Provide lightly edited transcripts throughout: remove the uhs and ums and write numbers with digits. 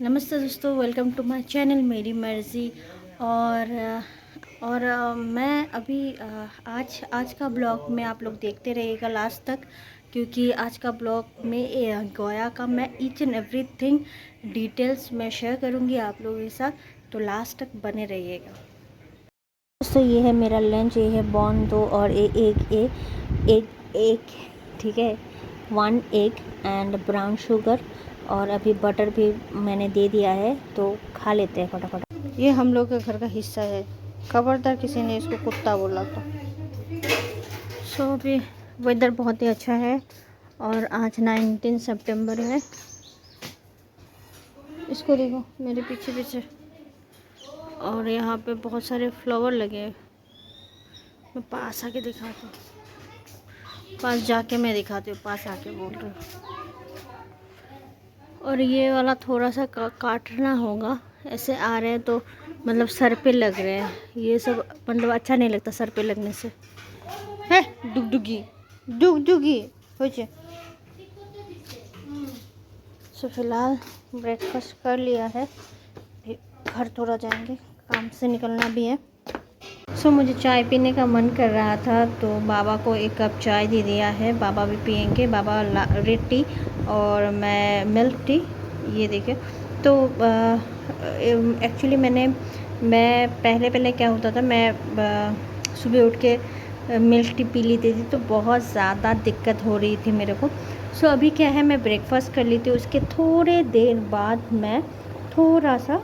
नमस्ते दोस्तों, welcome to my channel मेरी मर्ज़ी। मैं अभी आज का ब्लॉग में आप लोग देखते रहिएगा लास्ट तक, क्योंकि आज का ब्लॉग में गोया का मैं ईच एंड एवरीथिंग डिटेल्स में शेयर करूंगी आप लोगों के साथ, तो लास्ट तक बने रहिएगा। दोस्तों ये है मेरा लंच, ये है बॉर्न दो और एक ठीक है, 1 एग एंड ब्राउन शुगर, और अभी बटर भी मैंने दे दिया है, तो खा लेते हैं फटाफट। ये हम लोग के घर का हिस्सा है, खबरदार किसी ने इसको कुत्ता बोला तो। अभी वेदर बहुत ही अच्छा है और आज 19 सितंबर है। इसको देखो मेरे पीछे पीछे, और यहाँ पे बहुत सारे फ्लावर लगे हैं। मैं पास आके दिखाती हूँ, पास जाके मैं दिखाती हूँ, पास आके बोल रही हूँ। और ये वाला थोड़ा सा काटना होगा, ऐसे आ रहे हैं तो मतलब सर पे लग रहे हैं, ये सब मतलब अच्छा नहीं लगता सर पे लगने से। है डुगडुगी डुगडुगी हो जाए। सो फिलहाल ब्रेकफास्ट कर लिया है, घर थोड़ा जाएंगे, काम से निकलना भी है। मुझे चाय पीने का मन कर रहा था, तो बाबा को 1 कप चाय दे दिया है, बाबा भी पियेंगे। बाबा रेड टी और मैं मिल्क टी। ये देखिए, तो एक्चुअली मैं पहले क्या होता था, मैं सुबह उठ के मिल्क टी पी लेती थी, तो बहुत ज़्यादा दिक्कत हो रही थी मेरे को। अभी क्या है, मैं ब्रेकफास्ट कर लेती हूँ, उसके थोड़े देर बाद मैं थोड़ा सा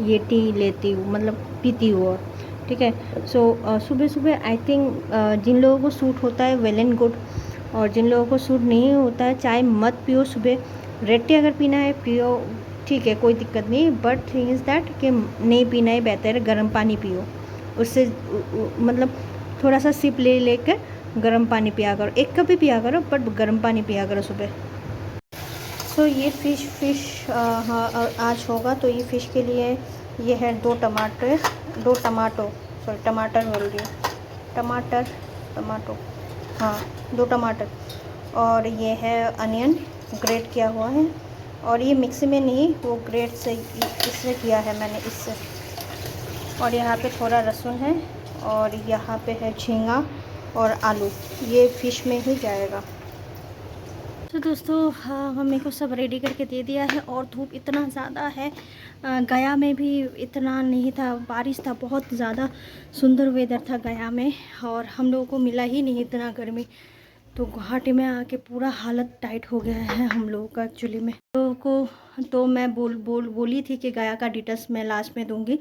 ये टी लेती हूँ, मतलब पीती हूँ। और ठीक है, सुबह सुबह आई थिंक जिन लोगों को सूट होता है वेल एंड गुड, और जिन लोगों को सूट नहीं होता है चाय मत पियो सुबह। रेड टी अगर पीना है पियो, ठीक है, कोई दिक्कत नहीं, बट थिंग इज़ दैट कि नहीं पीना ही बेहतर है, गर्म पानी पियो। उससे मतलब थोड़ा सा सिप ले लेकर गर्म पानी पिया करो, 1 कप ही पिया करो, बट गर्म पानी पिया करो सुबह। ये फ़िश हाँ आज होगा, तो ये फ़िश के लिए ये है 2 टमाटो, सॉरी टमाटर बोल रही हूँ, टमाटो, हाँ 2 टमाटर, और ये है अनियन ग्रेट किया हुआ है, और ये मिक्सी में नहीं, वो ग्रेट से इससे किया है मैंने, इससे। और यहाँ पे थोड़ा लहसुन है, और यहाँ पे है झींगा और आलू, ये फ़िश में ही जाएगा। तो दोस्तों हाँ, मम्मी को सब रेडी करके दे दिया है, और धूप इतना ज़्यादा है, गया में भी इतना नहीं था, बारिश था, बहुत ज़्यादा सुंदर वेदर था गया में, और हम लोगों को मिला ही नहीं इतना गर्मी। तो गुवाहाटी में आके पूरा हालत टाइट हो गया है हम लोगों का एक्चुअली में। तो मैं बोली थी कि गया का डिटेल्स मैं लास्ट में दूंगी।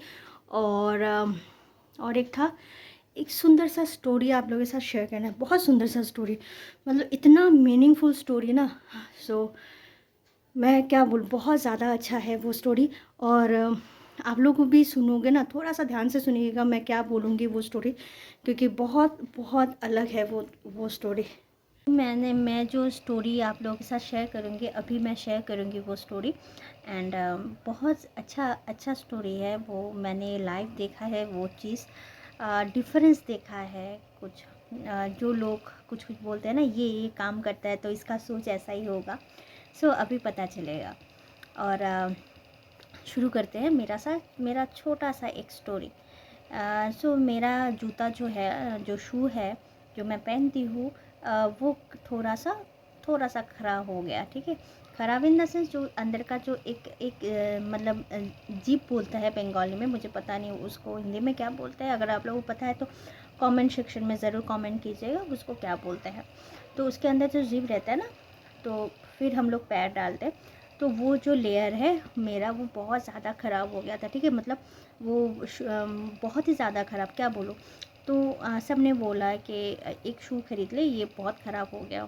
और एक था, एक सुंदर सा स्टोरी आप लोगों के साथ शेयर करना है, बहुत सुंदर सा स्टोरी, मतलब इतना मीनिंगफुल स्टोरी ना। मैं क्या बोल, बहुत ज़्यादा अच्छा है वो स्टोरी। और आप लोग भी सुनोगे ना, थोड़ा सा ध्यान से सुनिएगा मैं क्या बोलूँगी वो स्टोरी, क्योंकि बहुत बहुत अलग है वो स्टोरी। मैं जो स्टोरी आप लोगों के साथ शेयर करूँगी, अभी मैं शेयर करूँगी वो स्टोरी, एंड बहुत अच्छा स्टोरी है वो। मैंने लाइव देखा है वो चीज़, डिफरेंस देखा है कुछ। जो लोग कुछ कुछ बोलते हैं ना, ये काम करता है तो इसका सोच ऐसा ही होगा। अभी पता चलेगा। और शुरू करते हैं मेरा छोटा सा एक स्टोरी। मेरा जूता जो है, जो शू है जो मैं पहनती हूँ, वो थोड़ा सा ख़राब हो गया, ठीक है। ख़राब इन द सेंस, जो अंदर का जो एक मतलब जीप बोलता है बंगाली में, मुझे पता नहीं उसको हिंदी में क्या बोलते हैं। अगर आप लोगों को पता है तो कमेंट सेक्शन में ज़रूर कमेंट कीजिएगा उसको क्या बोलते हैं। तो उसके अंदर जो जीप रहता है ना, तो फिर हम लोग पैर डालते हैं, तो वो जो लेयर है मेरा, वो बहुत ज़्यादा ख़राब हो गया था, ठीक है। मतलब वो बहुत ही ज़्यादा ख़राब, क्या बोलूँ। तो सब ने बोला कि एक शू ख़रीद ले, ये बहुत ख़राब हो गया।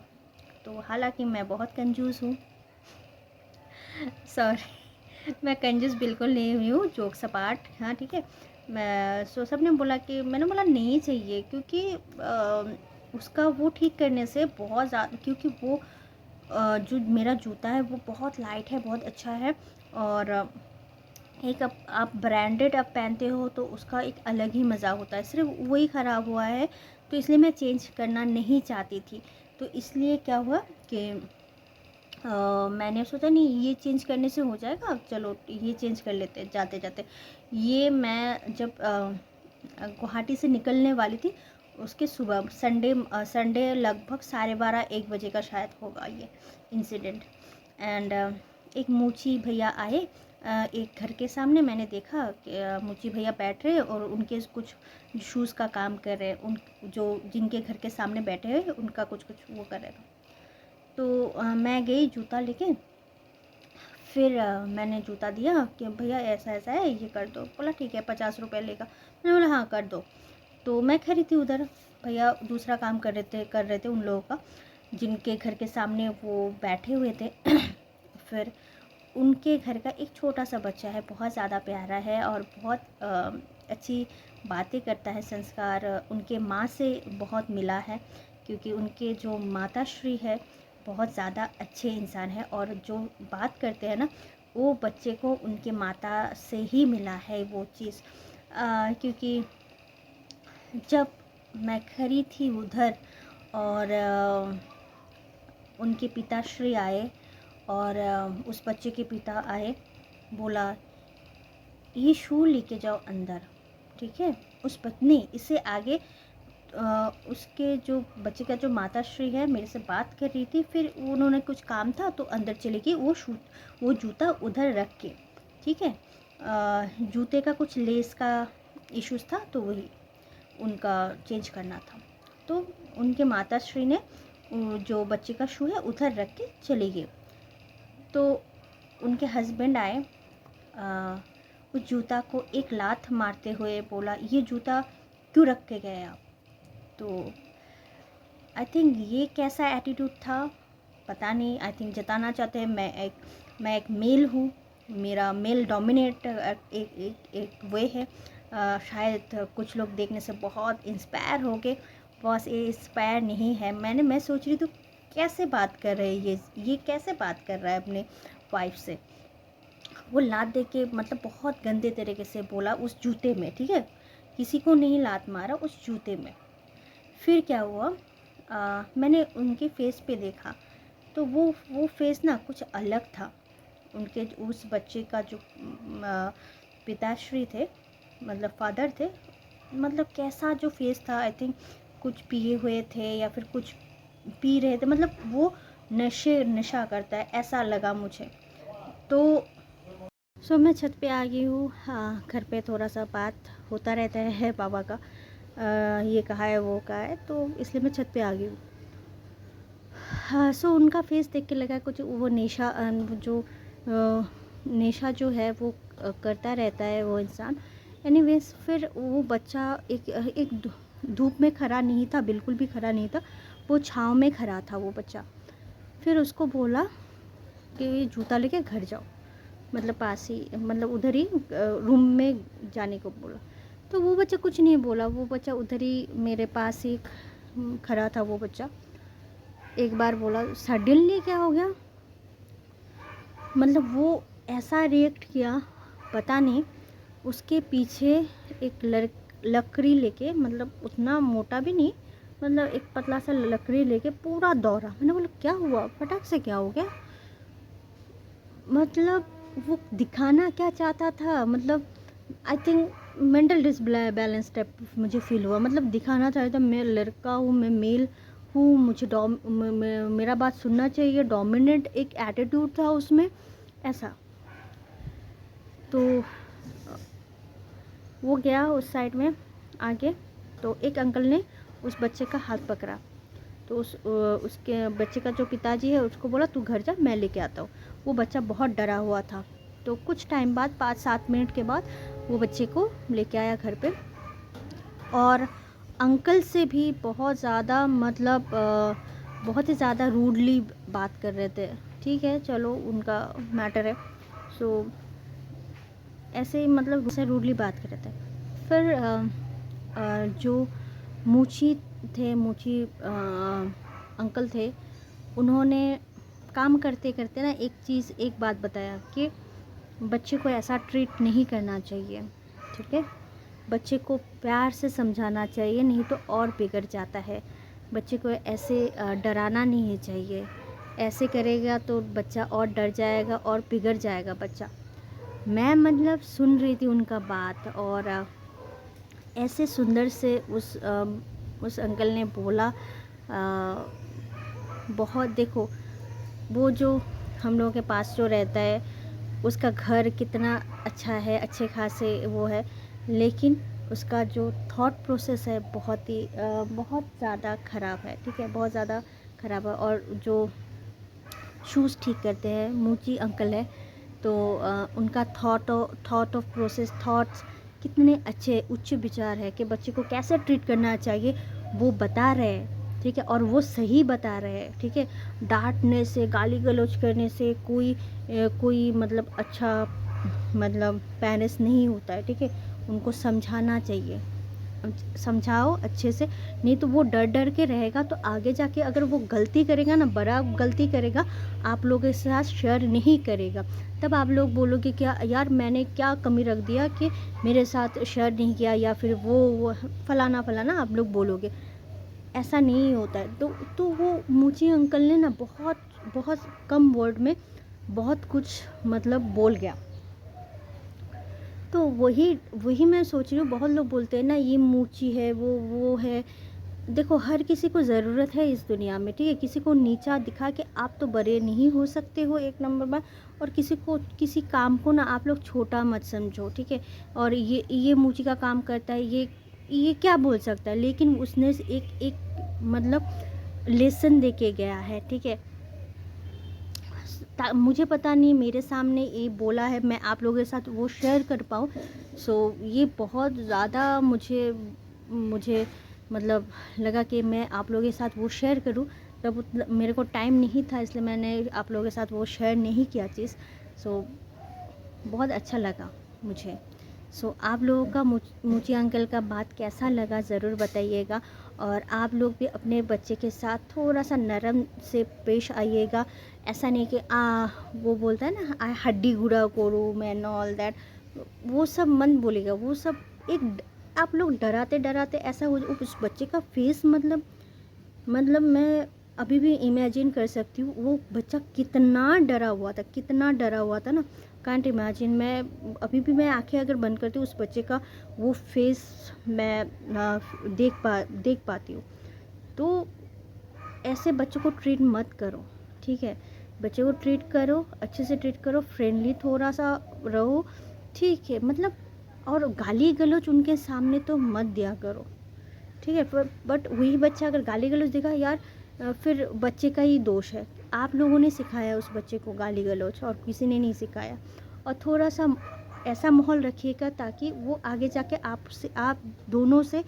तो हालांकि मैं बहुत कंजूस हूँ, सॉरी मैं कंजूस बिल्कुल नहीं हूँ, जोक सपाट, हाँ ठीक है। सब ने बोला कि, मैंने बोला नहीं चाहिए, क्योंकि उसका वो ठीक करने से बहुत ज़्यादा, क्योंकि वो जो मेरा जूता है वो बहुत लाइट है, बहुत अच्छा है। और एक आप ब्रांडेड आप पहनते हो तो उसका एक अलग ही मज़ा होता है। सिर्फ वही ख़राब हुआ है, तो इसलिए मैं चेंज करना नहीं चाहती थी। तो इसलिए क्या हुआ कि मैंने सोचा नहीं ये चेंज करने से हो जाएगा, चलो ये चेंज कर लेते हैं जाते जाते। ये मैं जब गुवाहाटी से निकलने वाली थी, उसके सुबह संडे लगभग 12:30-1 बजे का शायद होगा ये इंसिडेंट। एंड एक मूची भैया आए एक घर के सामने। मैंने देखा कि मूची भैया बैठ रहे और उनके कुछ शूज़ का काम कर रहे हैं, उन जो जिनके घर के सामने बैठे हुए उनका कुछ वो कर रहे थे। तो मैं गई जूता लेके। फिर मैंने जूता दिया कि भैया ऐसा ऐसा है, ये कर दो। बोला ठीक है, 50 रुपये लेगा। मैंने बोला हाँ कर दो। तो मैं खड़ी थी उधर, भैया दूसरा काम कर रहे थे उन लोगों का, जिनके घर के सामने वो बैठे हुए थे। फिर उनके घर का एक छोटा सा बच्चा है, बहुत ज़्यादा प्यारा है और बहुत अच्छी बातें करता है, संस्कार उनके माँ से बहुत मिला है, क्योंकि उनके जो माताश्री है बहुत ज़्यादा अच्छे इंसान है, और जो बात करते हैं ना वो बच्चे को उनके माता से ही मिला है वो चीज़। क्योंकि जब मैं खड़ी थी उधर और उनके पिताश्री आए और उस बच्चे के पिता आए, बोला ये शू लेके जाओ अंदर, ठीक है। उस पत्नी इससे आगे उसके जो बच्चे का जो माताश्री है मेरे से बात कर रही थी। फिर उन्होंने कुछ काम था तो अंदर चली गई, वो जूता उधर रख के, ठीक है। जूते का कुछ लेस का इश्यूज़ था तो वही उनका चेंज करना था। तो उनके माताश्री ने जो बच्चे का शू है उधर रख के चली गई। तो उनके हस्बैंड आए, उस जूता को एक लात मारते हुए बोला ये जूता क्यों रख के गए आप। तो आई थिंक ये कैसा एटीट्यूड था पता नहीं। आई थिंक जताना चाहते हैं मैं एक मेल हूँ, मेरा मेल डोमिनेट एक वे है। शायद कुछ लोग देखने से बहुत इंस्पायर हो गए, बस ये इंस्पायर नहीं है। मैं सोच रही थी कैसे बात कर रहे हैं ये कैसे बात कर रहा है अपने वाइफ से। वो लात दे के मतलब बहुत गंदे तरीके से बोला उस जूते में, ठीक है। किसी को नहीं लात मारा, उस जूते में। फिर क्या हुआ, मैंने उनके फेस पे देखा तो वो फेस ना कुछ अलग था। उनके उस बच्चे का जो पिताश्री थे, मतलब फादर थे, मतलब कैसा जो फेस था, आई थिंक कुछ पिए हुए थे या फिर कुछ पी रहे थे, मतलब वो नशा करता है ऐसा लगा मुझे। तो मैं छत पे आ गई हूँ। हाँ, घर पे थोड़ा सा बात होता रहता है पापा का, ये कहा है वो कहा है, तो इसलिए मैं छत पे आ गई हूँ। हाँ, उनका फेस देख के लगा कुछ वो नेशा जो है वो करता रहता है वो इंसान। एनीवेज फिर वो बच्चा एक धूप में खड़ा नहीं था, बिल्कुल भी खड़ा नहीं था, वो छाँव में खड़ा था वो बच्चा। फिर उसको बोला कि जूता लेके घर जाओ, मतलब पास ही, मतलब उधर ही रूम में जाने को बोला। तो वो बच्चा कुछ नहीं बोला, वो बच्चा उधर ही मेरे पास ही खड़ा था वो बच्चा। एक बार बोला सडनली क्या हो गया, मतलब वो ऐसा रिएक्ट किया पता नहीं। उसके पीछे एक लकड़ी लेके, मतलब उतना मोटा भी नहीं, मतलब एक पतला सा लकड़ी लेके पूरा दौड़ा। मैंने बोला क्या हुआ, फटाक से क्या हो गया, मतलब वो दिखाना क्या चाहता था, मतलब I think mental disbalance type मुझे फील हुआ। मतलब दिखाना चाहता था मैं लड़का हूँ, मैं मेल हूँ, मुझे मेरा बात सुनना चाहिए, डोमिनेंट एक एटीट्यूड था उसमें ऐसा। तो वो गया उस साइड में आगे, तो एक अंकल ने उस बच्चे का हाथ पकड़ा। तो उसके बच्चे का जो पिताजी है उसको बोला तू घर जा, मैं लेके आता हूँ। वो बच्चा बहुत डरा हुआ था। तो कुछ टाइम बाद 5-7 मिनट के बाद वो बच्चे को लेके आया घर पे, और अंकल से भी बहुत ज़्यादा, मतलब बहुत ही ज़्यादा रूडली बात कर रहे थे। ठीक है, चलो उनका मैटर है। ऐसे ही मतलब उससे रूडली बात कर रहे थे। फिर जो मूची अंकल थे, उन्होंने काम करते करते ना एक बात बताया कि बच्चे को ऐसा ट्रीट नहीं करना चाहिए, ठीक है। बच्चे को प्यार से समझाना चाहिए, नहीं तो और बिगड़ जाता है। बच्चे को ऐसे डराना नहीं चाहिए, ऐसे करेगा तो बच्चा और डर जाएगा और बिगड़ जाएगा बच्चा। मैं मतलब सुन रही थी उनका बात, और ऐसे सुंदर से उस अंकल ने बोला। बहुत देखो, वो जो हम लोगों के पास जो रहता है उसका घर कितना अच्छा है, अच्छे खासे वो है, लेकिन उसका जो थॉट प्रोसेस है बहुत ज़्यादा ख़राब है। ठीक है, बहुत ज़्यादा ख़राब है। और जो शूज़ ठीक करते हैं मूची अंकल है, तो उनका थॉट ऑफ प्रोसेस, थॉट्स कितने अच्छे उच्च विचार है कि बच्चे को कैसे ट्रीट करना चाहिए वो बता रहे हैं। ठीक है, और वो सही बता रहे हैं। ठीक है, डांटने से, गाली गलौज करने से कोई मतलब अच्छा मतलब पेरेंट्स नहीं होता है। ठीक है, उनको समझाना चाहिए, समझाओ अच्छे से, नहीं तो वो डर डर के रहेगा, तो आगे जाके अगर वो गलती करेगा ना, बड़ा गलती करेगा, आप लोगों के साथ शेयर नहीं करेगा, तब आप लोग बोलोगे क्या यार मैंने क्या कमी रख दिया कि मेरे साथ शेयर नहीं किया, या फिर वो फलाना फलाना आप लोग बोलोगे। ऐसा नहीं होता है। तो वो मूची अंकल ने ना बहुत बहुत कम वर्ड में बहुत कुछ मतलब बोल गया। तो वही मैं सोच रही हूँ। बहुत लोग बोलते हैं ना ये मूची है, वो है। देखो, हर किसी को ज़रूरत है इस दुनिया में। ठीक है, किसी को नीचा दिखा के आप तो बड़े नहीं हो सकते हो, एक नंबर बात। और किसी काम को ना आप लोग छोटा मत समझो। ठीक है, और ये मूची का काम करता है, ये क्या बोल सकता है, लेकिन उसने एक मतलब लेसन दे के गया है। ठीक है, मुझे पता नहीं, मेरे सामने ये बोला है, मैं आप लोगों के साथ वो शेयर कर पाऊँ। सो ये बहुत ज़्यादा मुझे मतलब लगा कि मैं आप लोगों के साथ वो शेयर करूँ। तब मेरे को टाइम नहीं था, इसलिए मैंने आप लोगों के साथ वो शेयर नहीं किया चीज़। सो बहुत अच्छा लगा मुझे। सो आप लोगों का मूची अंकल का बात कैसा लगा ज़रूर बताइएगा। और आप लोग भी अपने बच्चे के साथ थोड़ा सा नरम से पेश आइएगा। ऐसा नहीं कि वो बोलता है ना हड्डी गुड़ा करो मैन ऑल दैट, वो सब मन बोलेगा। वो सब एक आप लोग डराते डराते ऐसा हो उस बच्चे का फेस, मतलब मैं अभी भी इमेजिन कर सकती हूँ वो बच्चा कितना डरा हुआ था ना। Can't imagine. मैं अभी भी मैं आंखें अगर बंद करती हूँ उस बच्चे का वो फेस मैं देख पाती हूँ। तो ऐसे बच्चों को ट्रीट मत करो। ठीक है, बच्चे को ट्रीट करो, अच्छे से ट्रीट करो, फ्रेंडली थोड़ा सा रहो। ठीक है, मतलब और गाली गलौज उनके सामने तो मत दिया करो। ठीक है, बट वही बच्चा अगर गाली गलौज देगा यार, फिर बच्चे का ही दोष है। आप लोगों ने सिखाया उस बच्चे को गाली गलौज, और किसी ने नहीं सिखाया। और थोड़ा सा ऐसा माहौल रखिएगा ताकि वो आगे जाके आप दोनों से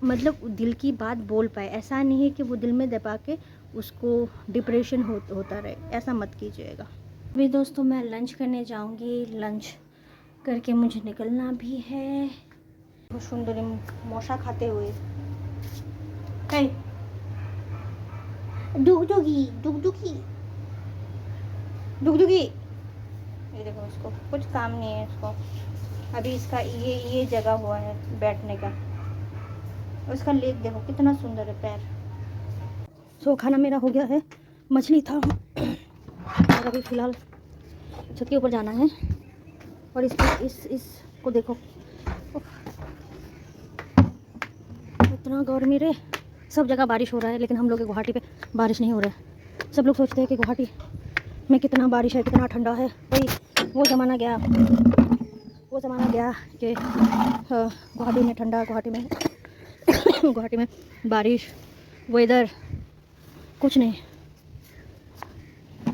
मतलब दिल की बात बोल पाए। ऐसा नहीं है कि वो दिल में दबा के उसको डिप्रेशन होता रहे, ऐसा मत कीजिएगा। अभी दोस्तों मैं लंच करने जाऊंगी, लंच करके मुझे निकलना भी है। सुंदरी मोशा खाते हुए कहीं डुगडुगी ये देखो, इसको कुछ काम नहीं है। इसको अभी इसका ये जगह हुआ है बैठने का। उसका लेग देखो कितना सुंदर है, पैर। सो खाना मेरा हो गया है, मछली था। और अभी फ़िलहाल छत के ऊपर जाना है। और इसको देखो, इतना गर्मी रे। सब जगह बारिश हो रहा है, लेकिन हम लोग के गुवाहाटी पे बारिश नहीं हो रहा है। सब लोग सोचते हैं कि गुवाहाटी में कितना बारिश है, कितना ठंडा है। भाई वो ज़माना गया कि गुवाहाटी में ठंडा, गुवाहाटी में बारिश, वेदर कुछ नहीं।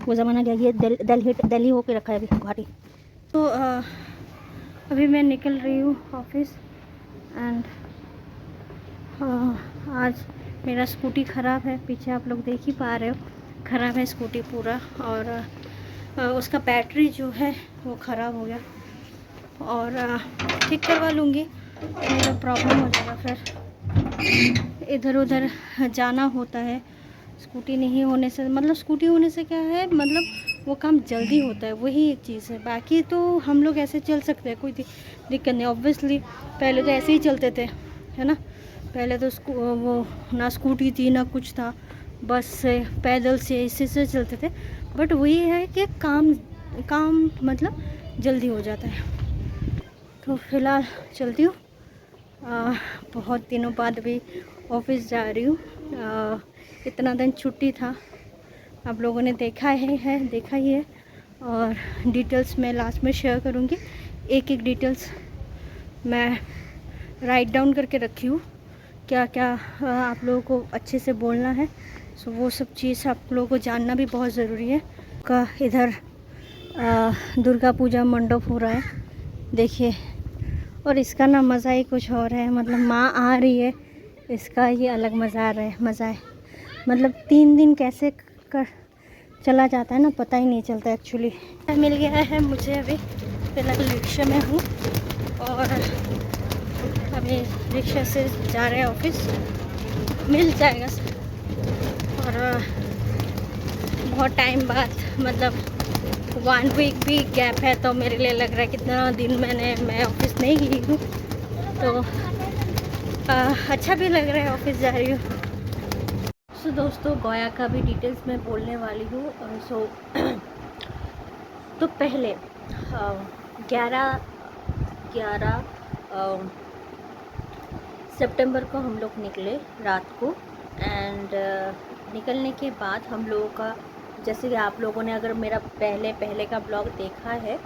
वो ज़माना गया, ये दिल्ली होके रखा है अभी गुवाहाटी। तो अभी मैं निकल रही हूँ ऑफिस। एंड आज मेरा स्कूटी ख़राब है, पीछे आप लोग देख ही पा रहे हो, ख़राब है स्कूटी पूरा। और उसका बैटरी जो है वो ख़राब हो गया, और ठीक करवा लूँगी, मेरा प्रॉब्लम हो जाएगा। फिर इधर उधर जाना होता है। स्कूटी नहीं होने से, मतलब स्कूटी होने से क्या है, मतलब वो काम जल्दी होता है, वही एक चीज़ है। बाकी तो हम लोग ऐसे चल सकते हैं, कोई दिक्कत नहीं। ऑब्वियसली पहले तो ऐसे ही चलते थे, है ना। पहले तो वो ना स्कूटी थी ना कुछ था, बस से, पैदल से, इसी से चलते थे। बट वही है कि काम काम मतलब जल्दी हो जाता है। तो फ़िलहाल चलती हूँ। बहुत दिनों बाद भी ऑफिस जा रही हूँ। इतना दिन छुट्टी था, आप लोगों ने देखा ही है। और डिटेल्स मैं लास्ट में शेयर करूँगी। एक एक डिटेल्स मैं राइट डाउन करके रखी हूँ, क्या क्या आप लोगों को अच्छे से बोलना है। सो वो सब चीज़ आप लोगों को जानना भी बहुत ज़रूरी है। का इधर दुर्गा पूजा मंडप हो रहा है, देखिए। और इसका ना मज़ा ही कुछ और है, मतलब माँ आ रही है, इसका ही अलग मज़ा है। मतलब 3 दिन कैसे कर चला जाता है ना, पता ही नहीं चलता एक्चुअली। मिल गया है मुझे, अभी फ़िलहाल रिक्शा में हूँ और अभी रिक्शा से जा रहे हैं ऑफिस। मिल जाएगा। और बहुत टाइम बाद, मतलब 1 वीक भी गैप है, तो मेरे लिए लग रहा है कितना दिन मैं ऑफिस नहीं गई हूँ। तो अच्छा भी लग रहा है, ऑफिस जा रही हूँ। सो दोस्तों, गोया का भी डिटेल्स मैं बोलने वाली हूँ। सो तो पहले 11 सितंबर को हम लोग निकले रात को। एंड निकलने के बाद हम लोगों का, जैसे कि आप लोगों ने अगर मेरा पहले का ब्लॉग देखा है,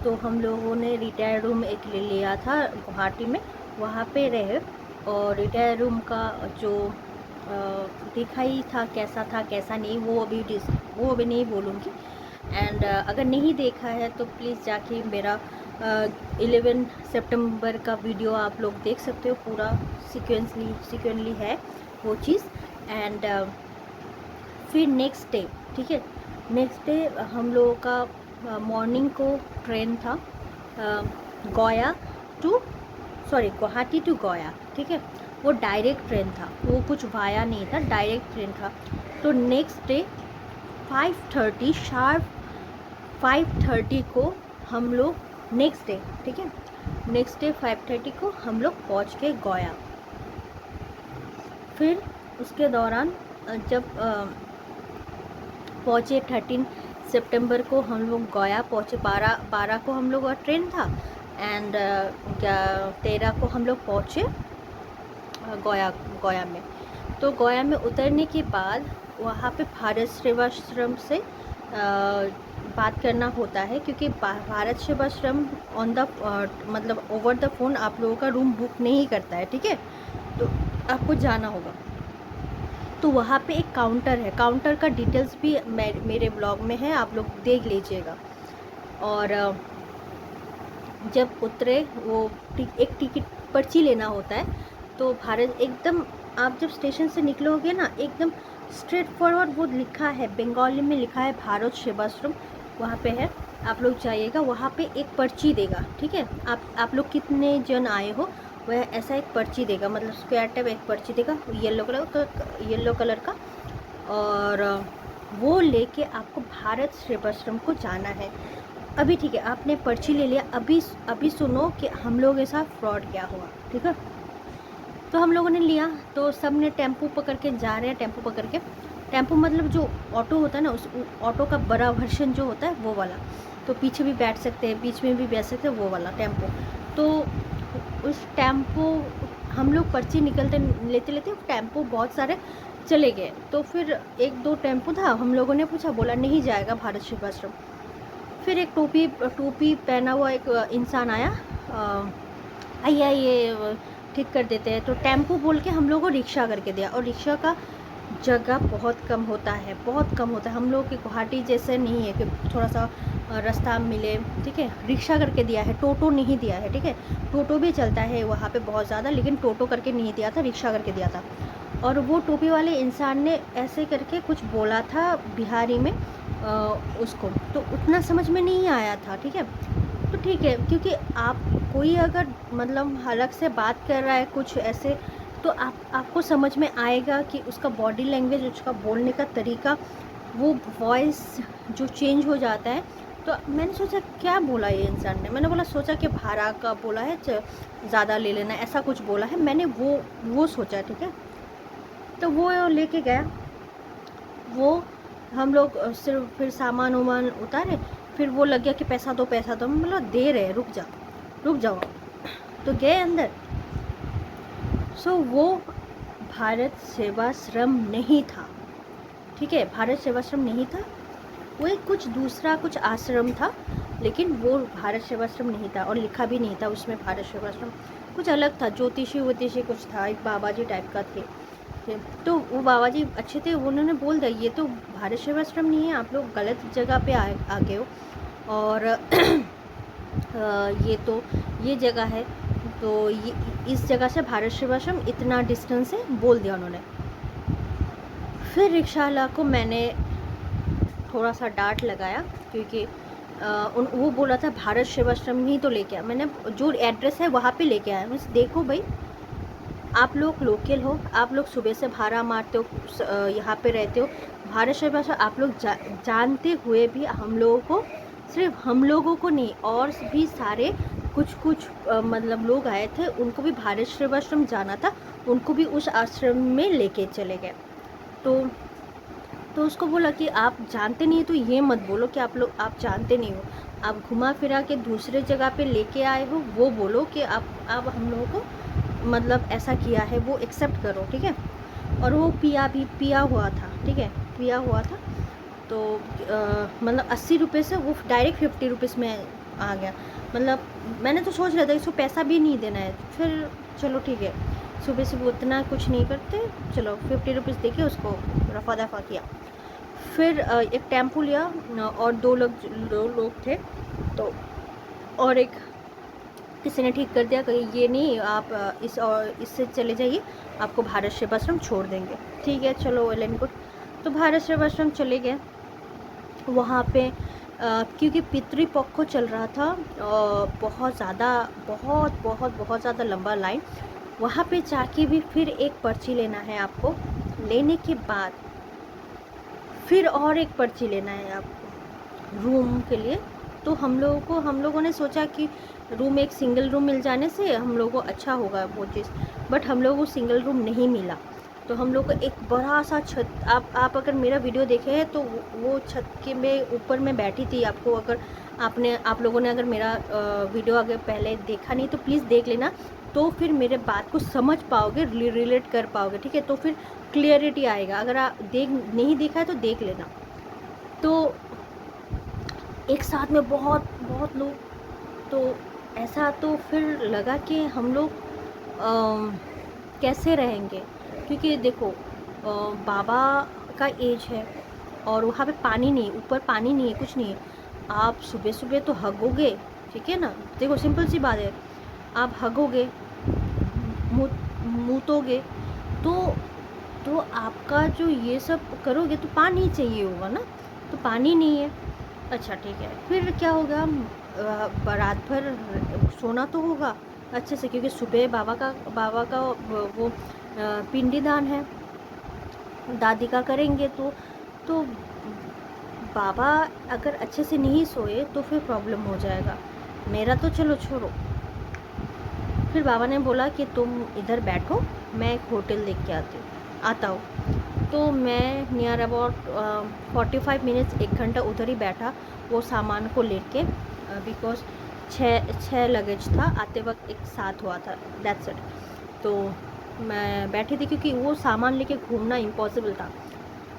तो हम लोगों ने रिटायर रूम एक ले लिया था गुवाहाटी में, वहाँ पे रहे। और रिटायर रूम का जो देखा ही था कैसा नहीं, वो अभी नहीं बोलूँगी। एंड अगर नहीं देखा है तो प्लीज़ जाके मेरा 11 सितंबर का वीडियो आप लोग देख सकते हो, पूरा सिक्वेंसली है वो चीज़। एंड फिर नेक्स्ट डे, ठीक है, नेक्स्ट डे हम लोगों का मॉर्निंग को ट्रेन था गुवाहाटी टू गया, ठीक है। वो डायरेक्ट ट्रेन था, वो कुछ वाया नहीं था, डायरेक्ट ट्रेन था। तो नेक्स्ट डे 5:30 शार्प 5:30 को हम लोग नेक्स्ट डे, ठीक है, नेक्स्ट डे 5:30 को हम लोग पहुँच के गया। फिर उसके दौरान जब पहुँचे 13 सितंबर को हम लोग गया पहुँचे। 12 को हम लोग का ट्रेन था। एंड 13 को हम लोग पहुँचे गया में। तो गया में उतरने के बाद वहाँ पे भारत सेवाश्रम से बात करना होता है, क्योंकि भारत सेवाश्रम मतलब ओवर द फ़ोन आप लोगों का रूम बुक नहीं करता है, ठीक है। तो आपको जाना होगा। तो वहाँ पे एक काउंटर है, काउंटर का डिटेल्स भी मेरे ब्लॉग में है, आप लोग देख लीजिएगा। और जब उतरे, वो एक टिकट पर्ची लेना होता है। तो भारत एकदम, आप जब स्टेशन से निकलोगे ना, एकदम स्ट्रेट फॉरवर्ड वो लिखा है, बंगाली में लिखा है भारत सेवाश्रम, वहाँ पे है। आप लोग जाइएगा, वहाँ पे एक पर्ची देगा, ठीक है। आप लोग कितने जन आए हो, वह ऐसा एक पर्ची देगा, मतलब स्क्वायर टाइप एक पर्ची देगा, येलो कलर का। और वो लेके आपको भारत सेवाश्रम को जाना है। अभी ठीक है, आपने पर्ची ले लिया, अभी सुनो कि हम लोगों के साथ फ्रॉड क्या हुआ, ठीक है। तो हम लोगों ने लिया, तो सब ने टेम्पो पकड़ के जा रहे हैं, टेम्पो पकड़ के। टेम्पो मतलब जो ऑटो होता है ना, उस ऑटो का बड़ा वर्जन जो होता है वो वाला। तो पीछे भी बैठ सकते हैं, बीच में भी बैठ सकते हैं, वो वाला टेम्पो। तो उस टेम्पो, हम लोग पर्ची लेते लेते टेम्पो बहुत सारे चले गए। तो फिर 1-2 टेम्पो था, हम लोगों ने पूछा, बोला नहीं जाएगा भारत सेवाश्रम। फिर एक टोपी पहना हुआ एक इंसान आया, आइए ये ठीक कर देते हैं। तो टेम्पो बोल के हम लोगों को रिक्शा करके दिया। और रिक्शा का जगह बहुत कम होता है, बहुत कम होता है। हम लोग के गुवाहाटी जैसे नहीं है कि थोड़ा सा रास्ता मिले, ठीक है। रिक्शा करके दिया है, टोटो नहीं दिया है, ठीक है। टोटो भी चलता है वहाँ पे बहुत ज़्यादा, लेकिन टोटो करके नहीं दिया था, रिक्शा करके दिया था। और वो टोपी वाले इंसान ने ऐसे करके कुछ बोला था बिहारी में उसको, तो उतना समझ में नहीं आया था, ठीक है। तो ठीक है, क्योंकि आप कोई अगर मतलब अलग से बात कर रहा है कुछ ऐसे, तो आपको समझ में आएगा कि उसका बॉडी लैंग्वेज, उसका बोलने का तरीका, वो वॉइस जो चेंज हो जाता है। तो मैंने सोचा क्या बोला ये इंसान ने, मैंने सोचा कि भाड़ा का बोला है, ज़्यादा ले लेना, ऐसा कुछ बोला है, मैंने वो सोचा, ठीक है। तो वो लेके गया, वो हम लोग सिर्फ फिर सामान वामान उतारे, फिर वो लग गया कि पैसा दो पैसा दो, मतलब दे रहे, रुक जाओ। तो गए अंदर। सो वो भारत सेवाश्रम नहीं था, ठीक है, भारत सेवाश्रम नहीं था, वो एक कुछ दूसरा कुछ आश्रम था, लेकिन वो भारत सेवाश्रम नहीं था और लिखा भी नहीं था उसमें भारत सेवाश्रम, कुछ अलग था, ज्योतिषी वोतिषी कुछ था, एक बाबा जी टाइप का थे। तो वो बाबा जी अच्छे थे, उन्होंने बोल दिया ये तो भारत सेवाश्रम नहीं है, आप लोग गलत जगह पे आ गए हो, और ये तो ये जगह है, तो ये इस जगह से भारत सेवाश्रम इतना डिस्टेंस है, बोल दिया उन्होंने। फिर रिक्शावाला को मैंने थोड़ा सा डांट लगाया, क्योंकि वो बोला था भारत सेवाश्रम ही तो लेके आया, मैंने जो एड्रेस है वहाँ पे लेके आया। मैं देखो भाई, आप लोग लोकल हो, आप लोग सुबह से भाड़ा मारते हो, यहाँ पे रहते हो, भारत सेवाश्रम आप लोग जानते हुए भी हम लोगों को, सिर्फ हम लोगों को नहीं और भी सारे कुछ मतलब लोग आए थे, उनको भी भारत सेवाश्रम जाना था, उनको भी उस आश्रम में लेके चले गए। तो उसको बोला कि आप जानते नहीं हो तो ये मत बोलो कि आप जानते नहीं हो, आप घुमा फिरा के दूसरे जगह पे लेके आए हो, वो बोलो कि आप हम लोगों को मतलब ऐसा किया है, वो एक्सेप्ट करो, ठीक है। और वो पिया हुआ था, ठीक है, पिया हुआ था। तो मतलब 80 रुपये से वो डायरेक्ट 50 रुपीज़ में आ गया। मतलब मैंने तो सोच रहा था इसको पैसा भी नहीं देना है, फिर चलो ठीक है, सुबह से वो उतना कुछ नहीं करते, चलो 50 रुपीज़ दे के उसको रफा दफा किया। फिर एक टेम्पो लिया और दो लोग थे, तो और एक किसी ने ठीक कर दिया कि ये नहीं, आप इससे चले जाइए, आपको भारत सेवाश्रम छोड़ देंगे। ठीक है, चलो वेल एंड गुड। तो भारत सेवाश्रम चले गए। वहाँ पे क्योंकि पितृपक्ष चल रहा था, बहुत ज़्यादा बहुत ज़्यादा लंबा लाइन, वहाँ पे जाके भी फिर एक पर्ची लेना है आपको, लेने के बाद फिर और एक पर्ची लेना है आपको रूम के लिए। तो हम लोगों ने सोचा कि रूम, एक सिंगल रूम मिल जाने से हम लोगों को अच्छा होगा वो चीज़, बट हम लोगों को सिंगल रूम नहीं मिला। तो हम लोग को एक बड़ा सा छत, आप अगर मेरा वीडियो देखे हैं तो वो छत के में ऊपर मैं बैठी थी। आपको अगर आप लोगों ने अगर मेरा वीडियो अगर पहले देखा नहीं तो प्लीज़ देख लेना, तो फिर मेरे बात को समझ पाओगे, रिलेट कर पाओगे, ठीक है। तो फिर क्लियरिटी आएगा, अगर आप नहीं देखा है तो देख लेना। तो एक साथ में बहुत लोग, तो ऐसा तो फिर लगा कि हम लोग कैसे रहेंगे, क्योंकि देखो बाबा का एज है और वहाँ पे पानी नहीं, ऊपर पानी नहीं है, कुछ नहीं है। आप सुबह सुबह तो हगोगे, ठीक है ना, देखो सिंपल सी बात है, आप हगोगे, मूतोगे, तो आपका जो ये सब करोगे तो पानी चाहिए होगा ना, तो पानी नहीं है। अच्छा ठीक है, फिर क्या होगा, रात भर सोना तो होगा अच्छे से, क्योंकि सुबह बाबा का वो पिंडी दान है, दादी का करेंगे, तो बाबा अगर अच्छे से नहीं सोए तो फिर प्रॉब्लम हो जाएगा। मेरा तो चलो छोड़ो, फिर बाबा ने बोला कि तुम इधर बैठो, मैं एक होटल देख के आता हूँ। तो मैं नियर अबाउट 45 मिनट्स, 1 घंटा उधर ही बैठा वो सामान को लेके, बिकॉज 6 लगेज था, आते वक्त एक साथ हुआ था, दैट्स इट। तो मैं बैठी थी क्योंकि वो सामान लेके घूमना इम्पॉसिबल था।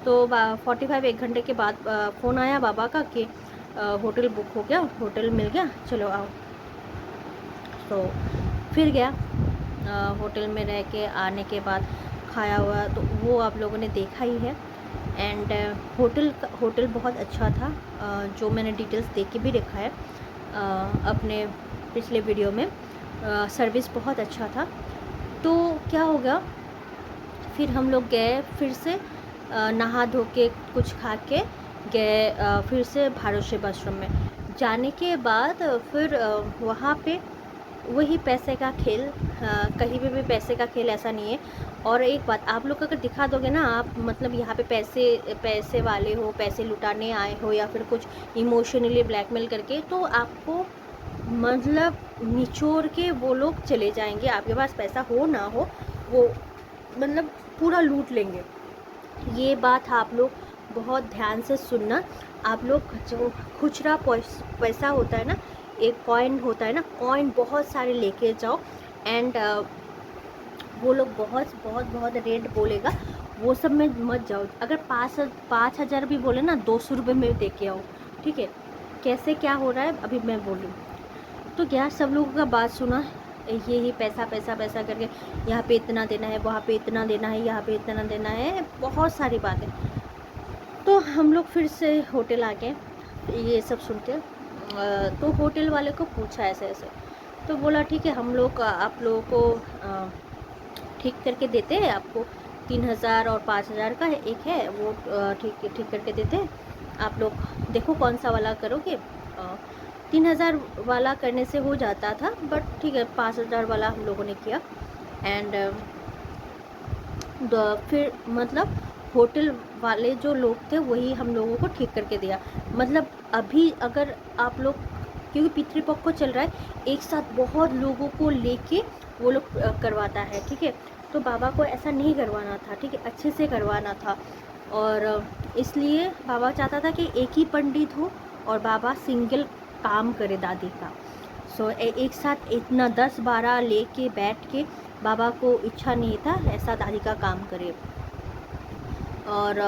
तो 45 1 घंटे के बाद फ़ोन आया बाबा का कि होटल बुक हो गया, होटल मिल गया, चलो आओ। तो फिर गया होटल में, रह के आने के बाद खाया हुआ, तो वो आप लोगों ने देखा ही है। एंड होटल बहुत अच्छा था, जो मैंने डिटेल्स देख के भी रखा है अपने पिछले वीडियो में। सर्विस बहुत अच्छा था। तो क्या होगा, फिर हम लोग गए, फिर से नहा धो के कुछ खा के गए फिर से भारत सेवाश्रम में। जाने के बाद फिर वहाँ पे वही पैसे का खेल, कहीं पे भी पैसे का खेल, ऐसा नहीं है। और एक बात, आप लोग अगर दिखा दोगे ना, आप मतलब यहाँ पे पैसे वाले हो, पैसे लुटाने आए हो, या फिर कुछ इमोशनली ब्लैकमेल करके, तो आपको मतलब निचोड़ के वो लोग चले जाएंगे। आपके पास पैसा हो ना हो, वो मतलब पूरा लूट लेंगे। ये बात आप लोग बहुत ध्यान से सुनना। आप लोग जो खुचरा पैसा होता है ना, एक कॉइन होता है ना, कॉइन बहुत सारे लेके जाओ। एंड वो लोग बहुत बहुत बहुत रेट बोलेगा, वो सब में मत जाओ। अगर 5,000 भी बोले ना, 200 रुपये में दे के आओ, ठीक है। कैसे क्या हो रहा है अभी मैं बोलूँ। तो क्या सब लोगों का बात सुना, ये पैसा पैसा पैसा करके, यहाँ पे इतना देना है, वहाँ पे इतना देना है, यहाँ पे इतना देना है, बहुत सारी बातें। तो हम लोग फिर से होटल आ गए ये सब सुन के। तो होटल वाले को पूछा ऐसे ऐसे, तो बोला ठीक है, हम लोग आप लोगों को ठीक करके देते हैं। आपको 3,000 और 5,000 का एक है, वो ठीक करके देते हैं। आप लोग देखो कौन सा वाला करोगे। 3,000 वाला करने से हो जाता था, बट ठीक है 5,000 वाला हम लोगों ने किया। एंड फिर मतलब होटल वाले जो लोग थे वही हम लोगों को ठीक करके दिया। मतलब अभी अगर आप लोग, क्योंकि पितृपक्ष को चल रहा है, एक साथ बहुत लोगों को लेके वो लोग करवाता है, ठीक है। तो बाबा को ऐसा नहीं करवाना था, ठीक है, अच्छे से करवाना था। और इसलिए बाबा चाहता था कि एक ही पंडित हो और बाबा सिंगल काम करे दादी का। सो एक साथ इतना 10-12 लेके बैठ के बाबा को इच्छा नहीं था ऐसा दादी का काम करे। और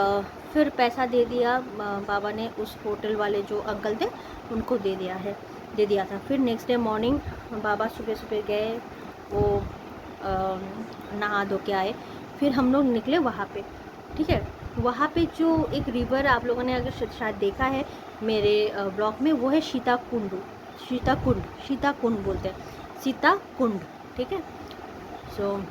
फिर पैसा दे दिया बाबा ने, उस होटल वाले जो अंकल थे उनको दे दिया था। फिर नेक्स्ट डे मॉर्निंग बाबा सुबह सुबह गए, वो नहा धो के आए। फिर हम लोग निकले वहाँ पे, ठीक है। वहाँ पे जो एक रिवर आप लोगों ने अगर शायद देखा है मेरे ब्लॉग में, वो है सीता कुंड बोलते हैं, सीता कुंड, ठीक है। सो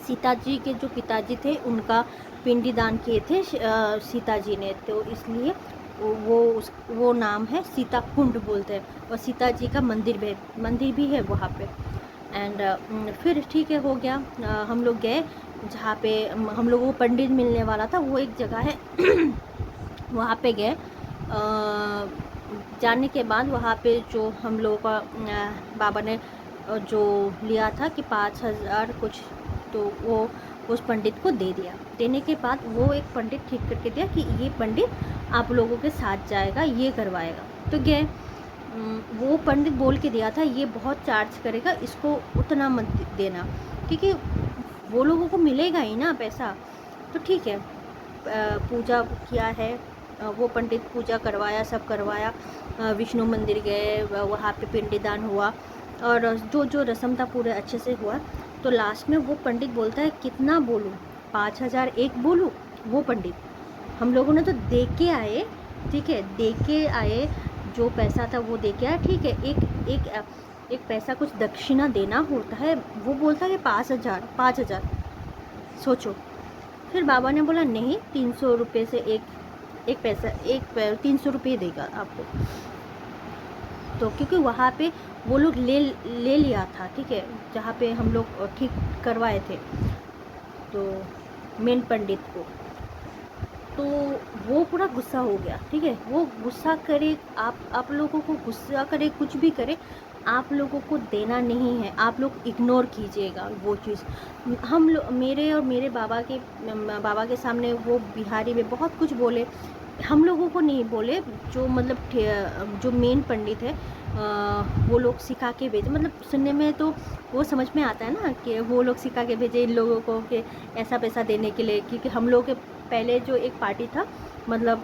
सीता जी के जो पिताजी थे उनका पिंडी दान किए थे सीता जी ने, तो इसलिए वो नाम है सीता कुंड बोलते हैं। और सीता जी का मंदिर भी है वहाँ पे। एंड फिर ठीक है, हो गया। हम लोग गए जहाँ पे हम लोगों को पंडित मिलने वाला था, वो एक जगह है वहाँ पे गए। जाने के बाद वहाँ पे जो हम लोगों का बाबा ने जो लिया था कि 5,000 कुछ, तो वो उस पंडित को दे दिया। देने के बाद वो एक पंडित ठीक करके दिया कि ये पंडित आप लोगों के साथ जाएगा, ये करवाएगा। तो गए, वो पंडित बोल के दिया था ये बहुत चार्ज करेगा, इसको उतना मत देना, क्योंकि वो लोगों को मिलेगा ही ना पैसा। तो ठीक है, पूजा किया है, वो पंडित पूजा करवाया, सब करवाया। विष्णु मंदिर गए, वहाँ पे पिंडदान हुआ और जो रस्म था पूरे अच्छे से हुआ। तो लास्ट में वो पंडित बोलता है कितना बोलूँ, 5,000 एक बोलूँ। वो पंडित हम लोगों ने तो दे के आए, ठीक है, दे के आए, जो पैसा था वो दे के आए, ठीक है। एक पैसा कुछ दक्षिणा देना होता है, वो बोलता है 5,000। सोचो। फिर बाबा ने बोला नहीं, 300 रुपये से एक पैसा, 300 रुपये देगा आपको। तो क्योंकि वहाँ पे वो लोग ले लिया था, ठीक है, जहाँ पे हम लोग ठीक करवाए थे, तो मेन पंडित को। तो वो पूरा गुस्सा हो गया, ठीक है। वो गुस्सा करे, आप लोगों को गुस्सा करे, कुछ भी करे, आप लोगों को देना नहीं है, आप लोग इग्नोर कीजिएगा वो चीज़। हम लोग, मेरे और मेरे बाबा के सामने वो बिहारी में बहुत कुछ बोले, हम लोगों को नहीं बोले। जो मतलब जो मेन पंडित है वो लोग सिखा के भेजे, मतलब सुनने में तो वो समझ में आता है ना कि वो लोग सिखा के भेजे इन लोगों को कि ऐसा पैसा देने के लिए। क्योंकि हम लोग के पहले जो एक पार्टी था, मतलब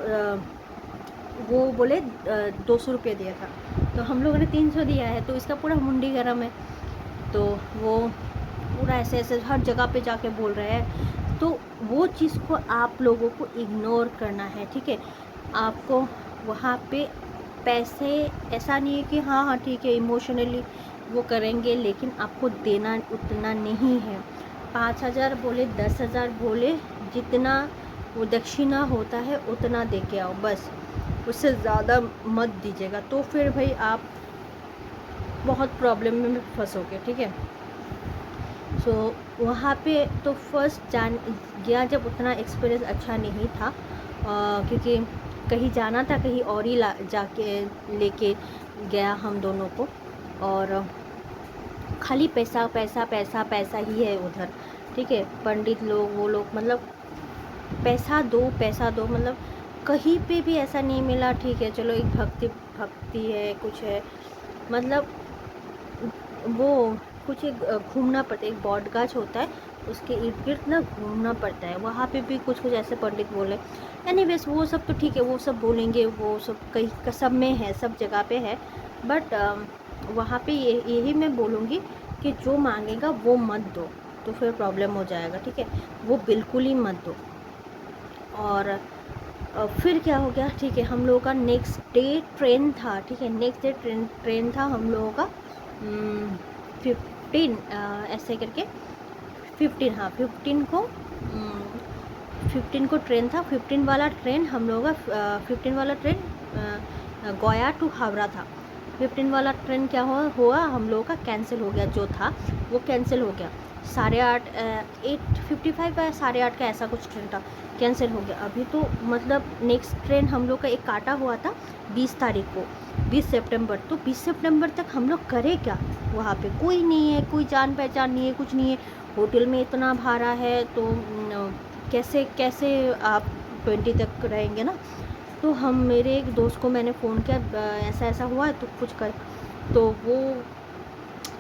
वो बोले 200 रुपये दिया था, तो हम लोगों ने 300 दिया है, तो इसका पूरा मुंडी गर्म है। तो वो पूरा ऐसे हर जगह पे जाके बोल रहे हैं। तो वो चीज़ को आप लोगों को इग्नोर करना है, ठीक है। आपको वहाँ पे पैसे, ऐसा नहीं है कि हाँ ठीक है इमोशनली वो करेंगे, लेकिन आपको देना उतना नहीं है। 5,000 बोले, 10,000 बोले, जितना वो दक्षिणा होता है उतना दे के आओ बस, उससे ज़्यादा मत दीजिएगा। तो फिर भाई आप बहुत प्रॉब्लम में फंसोगे, ठीक है। सो वहाँ पे तो फर्स्ट गया जब, उतना एक्सपीरियंस अच्छा नहीं था, क्योंकि कहीं जाना था, कहीं और ही जाके लेके गया हम दोनों को, और खाली पैसा पैसा पैसा पैसा ही है उधर, ठीक है। पंडित लोग, वो लोग मतलब पैसा दो, मतलब कहीं पे भी ऐसा नहीं मिला। ठीक है चलो, एक भक्ति है, कुछ है, मतलब वो कुछ एक घूमना पड़ता है, एक बॉड गाछ होता है, उसके इर्द गिर्द ना घूमना पड़ता है। वहाँ पे भी कुछ कुछ ऐसे पंडित बोले। एनीवेज वो सब तो ठीक है, वो सब बोलेंगे, वो सब कहीं सब में है, सब जगह पे है। बट वहाँ पे यही मैं बोलूँगी कि जो मांगेगा वो मत दो, तो फिर प्रॉब्लम हो जाएगा। ठीक है, वो बिल्कुल ही मत दो। और फिर क्या हो गया, ठीक है, हम लोगों का नेक्स्ट डे ट्रेन था। ठीक है, नेक्स्ट डे ट्रेन था हम लोगों का 15 ऐसे करके 15, हाँ 15 को 15 को ट्रेन था। 15 वाला ट्रेन हम लोगों का 15 वाला ट्रेन गया टू हावड़ा था। 15 वाला ट्रेन क्या हुआ हम लोगों का कैंसिल हो गया, जो था वो कैंसिल हो गया। 8:30 8:55 का 8:30 का ऐसा कुछ ट्रेन था, कैंसिल हो गया। अभी तो मतलब नेक्स्ट ट्रेन हम लोग का एक काटा हुआ था 20 तारीख को, 20 सितंबर। तो 20 सितंबर तक हम लोग करें क्या? वहाँ पे कोई नहीं है, कोई जान पहचान नहीं है, कुछ नहीं है। होटल में इतना भाड़ा है, तो कैसे कैसे आप 20 तक रहेंगे ना। तो हम मेरे एक दोस्त को मैंने फ़ोन किया, ऐसा ऐसा हुआ है तो कुछ कर। तो वो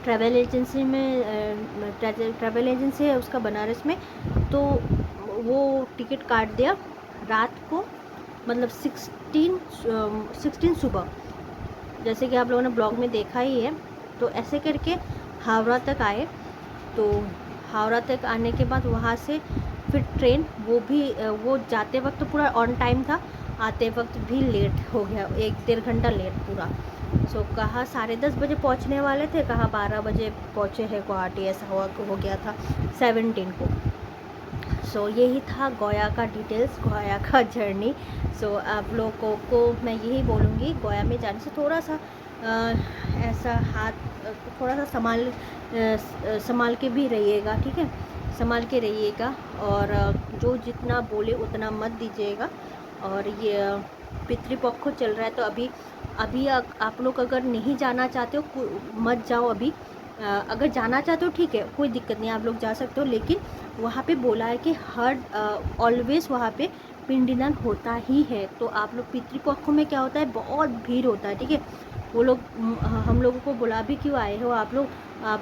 ट्रैवल एजेंसी में ट्रैवल एजेंसी है उसका बनारस में, तो वो टिकट काट दिया रात को, मतलब 16 सुबह, जैसे कि आप लोगों ने ब्लॉग में देखा ही है। तो ऐसे करके हावड़ा तक आए। तो हावड़ा तक आने के बाद वहाँ से फिर ट्रेन, वो भी वो जाते वक्त तो पूरा ऑन टाइम था, आते वक्त भी लेट हो गया, 1-1.5 घंटा लेट पूरा। सो कहाँ 10:30 बजे पहुँचने वाले थे, कहाँ 12 बजे पहुँचे हैं गुवाहाटी, ऐसा हो गया था 17 को। सो यही था गया का डिटेल्स, गया का जर्नी। सो आप लोगों को मैं यही बोलूँगी, गया में जाने से थोड़ा सा ऐसा हाथ थोड़ा सा संभाल के भी रहिएगा। ठीक है, संभाल के रहिएगा, और जो जितना बोले उतना मत दीजिएगा। और ये पितृपक्ष चल रहा है, तो अभी आप लोग अगर नहीं जाना चाहते हो मत जाओ अभी। अगर जाना चाहते हो ठीक है, कोई दिक्कत नहीं, आप लोग जा सकते हो। लेकिन वहाँ पे बोला है कि हर ऑलवेज़ वहाँ पे पिंडदान होता ही है। तो आप लोग पितृपक्षों में क्या होता है, बहुत भीड़ होता है। ठीक है, वो लोग हम लोगों को बुला भी क्यों आए हो आप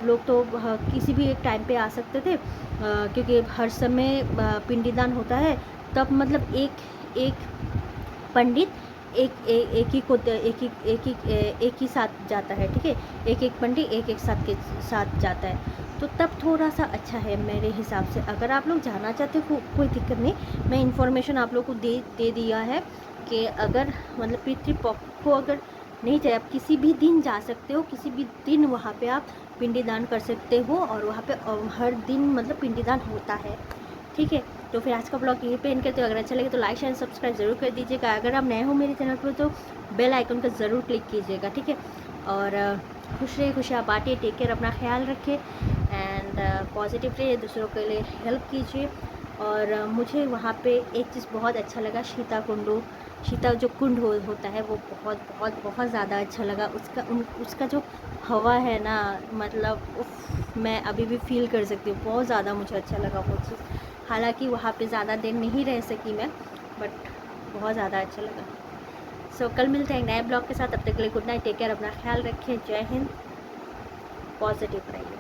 लोग तो किसी भी एक टाइम पे आ सकते थे, क्योंकि हर समय पिंडदान होता है। तब मतलब एक पंडित एक ही साथ जाता है। ठीक है, एक पंडित एक साथ के साथ जाता है, तो तब थोड़ा सा अच्छा है मेरे हिसाब से। अगर आप लोग जाना चाहते हो कोई दिक्कत नहीं, मैं इन्फॉर्मेशन आप लोग को दे दिया है कि अगर मतलब पितृपक्ष को अगर नहीं चाहिए, आप किसी भी दिन जा सकते हो, किसी भी दिन वहाँ पे आप पिंडदान कर सकते हो, और वहाँ पे हर दिन मतलब पिंडदान होता है। ठीक है, तो फिर आज का ब्लॉग यहीं पे एंड करते हो। अगर अच्छा लगे तो लाइक शेयर सब्सक्राइब ज़रूर कर दीजिएगा। अगर आप नए हो मेरे चैनल पर तो बेल आइकन का ज़रूर क्लिक कीजिएगा। ठीक है, और खुश रहिए, खुशियाँ बांटिए, टेक केयर, अपना ख्याल रखिए, एंड पॉजिटिव रहिए, दूसरों के लिए हेल्प कीजिए। और मुझे वहाँ पे एक चीज़ बहुत अच्छा लगा, सीता जो कुंड होता है, वो बहुत बहुत बहुत ज़्यादा अच्छा लगा। उसका जो हवा है ना, मतलब मैं अभी भी फील कर सकती हूँ, बहुत ज़्यादा मुझे अच्छा लगा वो चीज़। हालांकि वहाँ पे ज़्यादा देर नहीं रह सकी मैं, बट बहुत ज़्यादा अच्छा लगा। सो कल मिलते हैं एक नए ब्लॉग के साथ, तब तक के लिए गुड नाइट, टेक केयर, अपना ख्याल रखिए, जय हिंद, पॉजिटिव रहिए।